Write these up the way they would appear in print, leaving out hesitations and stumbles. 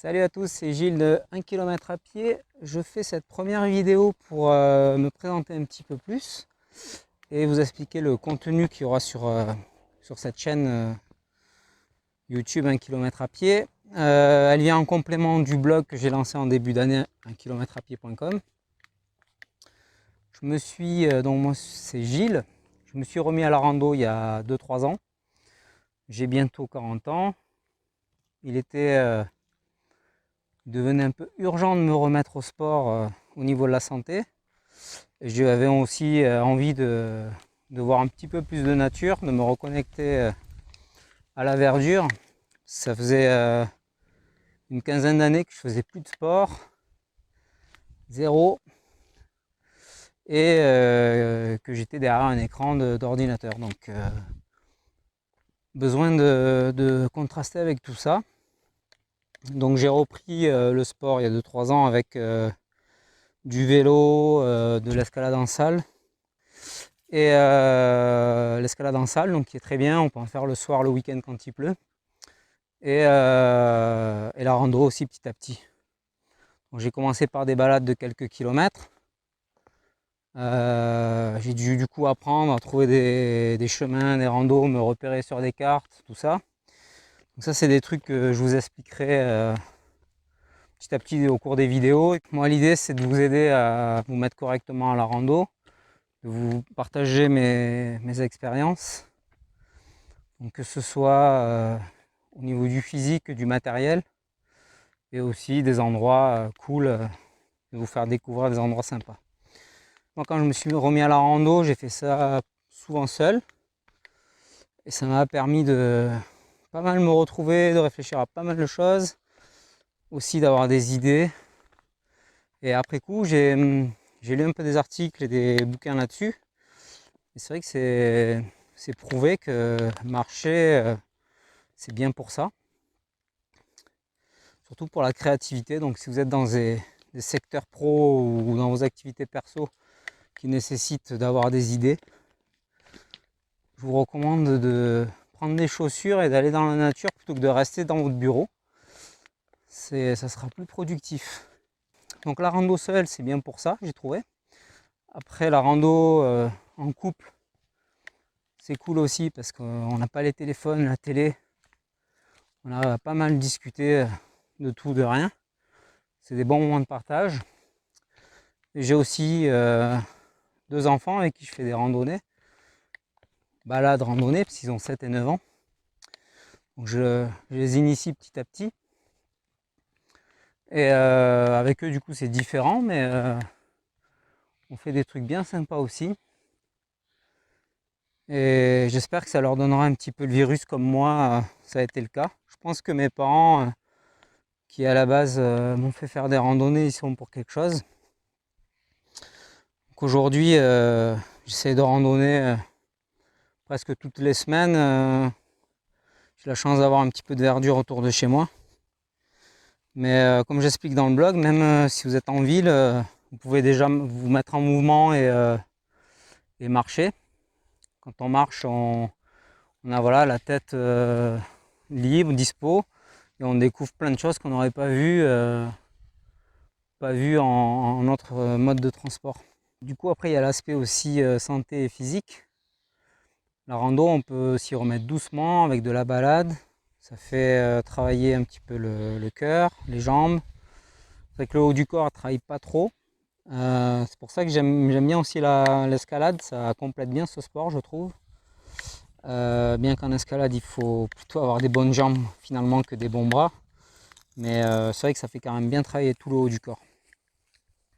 Salut à tous, c'est Gilles de 1 km à pied. Je fais cette première vidéo pour me présenter un petit peu plus et vous expliquer le contenu qu'il y aura sur cette chaîne YouTube 1 km à pied. Elle vient en complément du blog que j'ai lancé en début d'année, 1km-à-pied.com. Je me suis, donc moi c'est Gilles, je me suis remis à la rando il y a 2-3 ans. J'ai bientôt 40 ans. Il devenait un peu urgent de me remettre au sport au niveau de la santé. J'avais aussi envie de voir un petit peu plus de nature, de me reconnecter à la verdure. Ça faisait une quinzaine d'années que je faisais plus de sport, zéro, et que j'étais derrière un écran d'ordinateur. Donc besoin de contraster avec tout ça. Donc j'ai repris le sport il y a 2-3 ans avec du vélo, de l'escalade en salle. Et l'escalade en salle, donc qui est très bien, on peut en faire le soir, le week-end quand il pleut. Et la rando aussi petit à petit. J'ai commencé par des balades de quelques kilomètres. J'ai dû du coup apprendre à trouver des chemins, des randos, me repérer sur des cartes, tout ça. Donc ça c'est des trucs que je vous expliquerai petit à petit au cours des vidéos. Moi l'idée c'est de vous aider à vous mettre correctement à la rando, de vous partager mes expériences. Donc que ce soit au niveau du physique, du matériel, et aussi des endroits cool, de vous faire découvrir des endroits sympas. Moi quand je me suis remis à la rando, j'ai fait ça souvent seul, et ça m'a permis de pas mal me retrouver, de réfléchir à pas mal de choses, aussi d'avoir des idées. Et après coup, j'ai lu un peu des articles et des bouquins là-dessus. Et c'est vrai que c'est prouvé que marcher, c'est bien pour ça. Surtout pour la créativité. Donc si vous êtes dans des secteurs pro ou dans vos activités perso qui nécessitent d'avoir des idées, je vous recommande de prendre des chaussures et d'aller dans la nature plutôt que de rester dans votre bureau. Ça sera plus productif. Donc la rando seule, c'est bien pour ça, j'ai trouvé. Après la rando en couple, c'est cool aussi parce qu'on n'a pas les téléphones, la télé. On a pas mal discuté de tout, de rien. C'est des bons moments de partage. J'ai aussi 2 enfants avec qui je fais des randonnées. Balades, randonnées, parce qu'ils ont 7 et 9 ans. Donc je les initie petit à petit. Et avec eux, du coup, c'est différent, mais on fait des trucs bien sympas aussi. Et j'espère que ça leur donnera un petit peu le virus comme moi, ça a été le cas. Je pense que mes parents, qui à la base m'ont fait faire des randonnées, ils sont pour quelque chose. Donc aujourd'hui, j'essaie de randonner presque toutes les semaines. J'ai la chance d'avoir un petit peu de verdure autour de chez moi. Mais comme j'explique dans le blog, même si vous êtes en ville, vous pouvez déjà vous mettre en mouvement et marcher. Quand on marche, on a voilà, la tête libre, dispo, et on découvre plein de choses qu'on n'aurait pas vues en autre mode de transport. Du coup, après, il y a l'aspect aussi santé et physique. La rando, on peut s'y remettre doucement avec de la balade. Ça fait travailler un petit peu le cœur, les jambes. C'est vrai que le haut du corps ne travaille pas trop. C'est pour ça que j'aime bien aussi l'escalade. Ça complète bien ce sport, je trouve. Bien qu'en escalade, il faut plutôt avoir des bonnes jambes finalement que des bons bras. Mais c'est vrai que ça fait quand même bien travailler tout le haut du corps.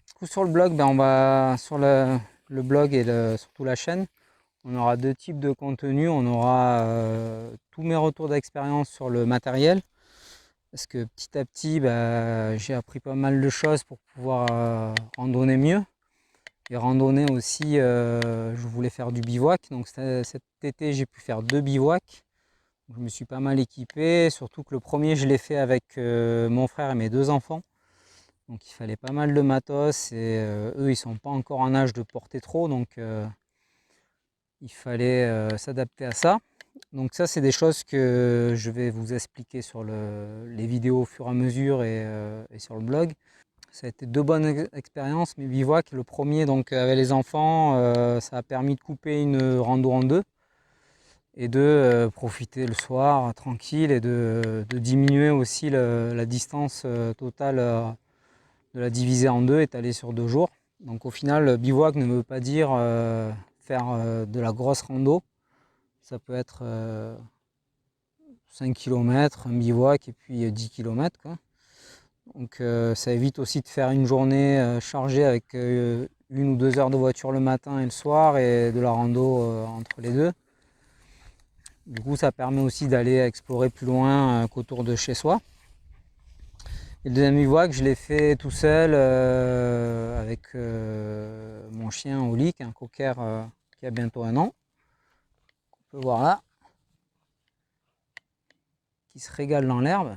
Du coup, sur le blog, on va sur le blog et surtout la chaîne. On aura 2 types de contenus. On aura tous mes retours d'expérience sur le matériel. Parce que petit à petit, j'ai appris pas mal de choses pour pouvoir randonner mieux. Et randonner aussi, je voulais faire du bivouac. Donc cet été, j'ai pu faire 2 bivouacs. Je me suis pas mal équipé. Surtout que le premier, je l'ai fait avec mon frère et mes 2 enfants. Donc il fallait pas mal de matos. Et eux, ils sont pas encore en âge de porter trop. Donc il fallait s'adapter à ça. Donc ça, c'est des choses que je vais vous expliquer sur les vidéos au fur et à mesure et sur le blog. Ça a été 2 bonnes expériences, mais bivouac, le premier donc avec les enfants, ça a permis de couper une rando en 2 et de profiter le soir tranquille et de diminuer aussi la distance totale, de la diviser en 2, étalée sur 2 jours. Donc au final, bivouac ne veut pas dire faire de la grosse rando. Ça peut être 5 km, un bivouac et puis 10 km, quoi. Donc ça évite aussi de faire une journée chargée avec 1 ou 2 heures de voiture le matin et le soir et de la rando entre les deux. Du coup, ça permet aussi d'aller explorer plus loin qu'autour de chez soi. Et le deuxième bivouac, je l'ai fait tout seul avec mon chien Oli, un cocker qui a bientôt 1 an. On peut voir là, qui se régale dans l'herbe.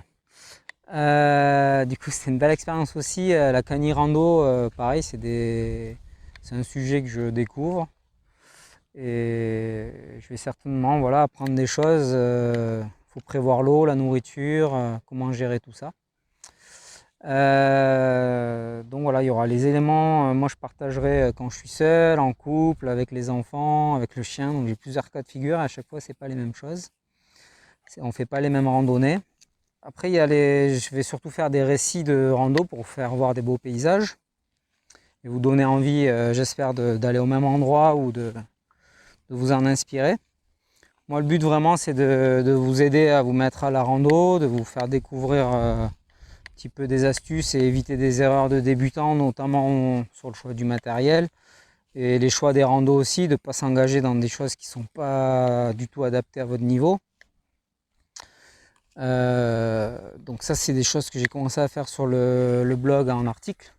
Du coup, c'était une belle expérience aussi. La Cani Rando, pareil, c'est un sujet que je découvre. Et je vais certainement apprendre des choses. Faut prévoir l'eau, la nourriture, comment gérer tout ça. Donc voilà, il y aura les éléments. Moi, je partagerai quand je suis seul, en couple, avec les enfants, avec le chien. Donc j'ai plusieurs cas de figure. À chaque fois, c'est pas les mêmes choses. On fait pas les mêmes randonnées. Après, je vais surtout faire des récits de rando pour faire voir des beaux paysages et vous donner envie, j'espère, d'aller au même endroit ou de vous en inspirer. Moi, le but vraiment, c'est de vous aider à vous mettre à la rando, de vous faire découvrir un petit peu des astuces et éviter des erreurs de débutants, notamment sur le choix du matériel et les choix des randos aussi, de ne pas s'engager dans des choses qui ne sont pas du tout adaptées à votre niveau. Donc ça, c'est des choses que j'ai commencé à faire sur le blog en article.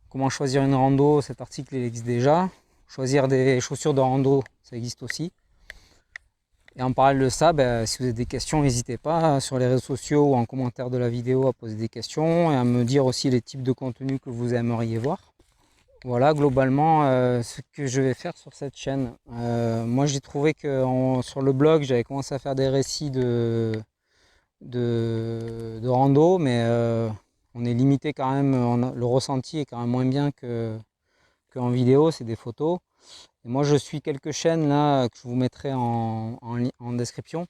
Comment choisir une rando, cet article il existe déjà. Choisir des chaussures de rando, ça existe aussi. Et en parallèle de ça, si vous avez des questions, n'hésitez pas sur les réseaux sociaux ou en commentaire de la vidéo à poser des questions et à me dire aussi les types de contenus que vous aimeriez voir. Voilà globalement ce que je vais faire sur cette chaîne. Moi j'ai trouvé que sur le blog j'avais commencé à faire des récits de rando, mais on est limité quand même, le ressenti est quand même moins bien qu'en vidéo, c'est des photos. Et moi je suis quelques chaînes là que je vous mettrai en description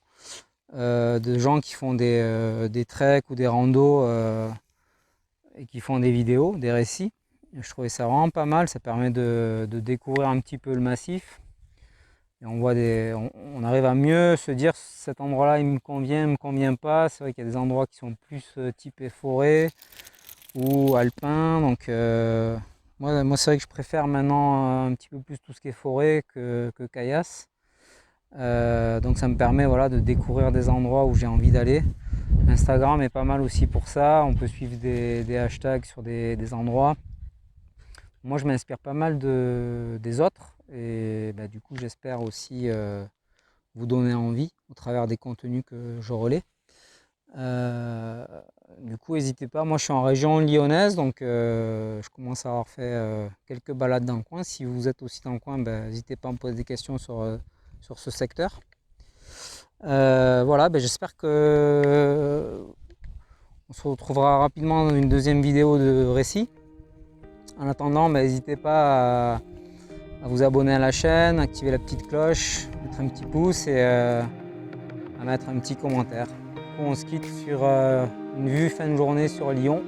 de gens qui font des treks ou des randos et qui font des vidéos, des récits. Et je trouvais ça vraiment pas mal, ça permet de découvrir un petit peu le massif. Et on arrive à mieux se dire cet endroit-là il me convient pas. C'est vrai qu'il y a des endroits qui sont plus typés forêt ou alpin. Donc moi c'est vrai que je préfère maintenant un petit peu plus tout ce qui est forêt que caillasse. Donc ça me permet de découvrir des endroits où j'ai envie d'aller. Instagram est pas mal aussi pour ça. On peut suivre des hashtags sur des endroits. Moi je m'inspire pas mal des autres et du coup j'espère aussi vous donner envie au travers des contenus que je relais. Du coup n'hésitez pas, moi je suis en région lyonnaise donc je commence à avoir fait quelques balades dans le coin. Si vous êtes aussi dans le coin, n'hésitez pas à me poser des questions sur ce secteur. J'espère que on se retrouvera rapidement dans une deuxième vidéo de récit. En attendant, n'hésitez pas à vous abonner à la chaîne, activer la petite cloche, mettre un petit pouce et à mettre un petit commentaire. Du coup, on se quitte sur une vue fin de journée sur Lyon.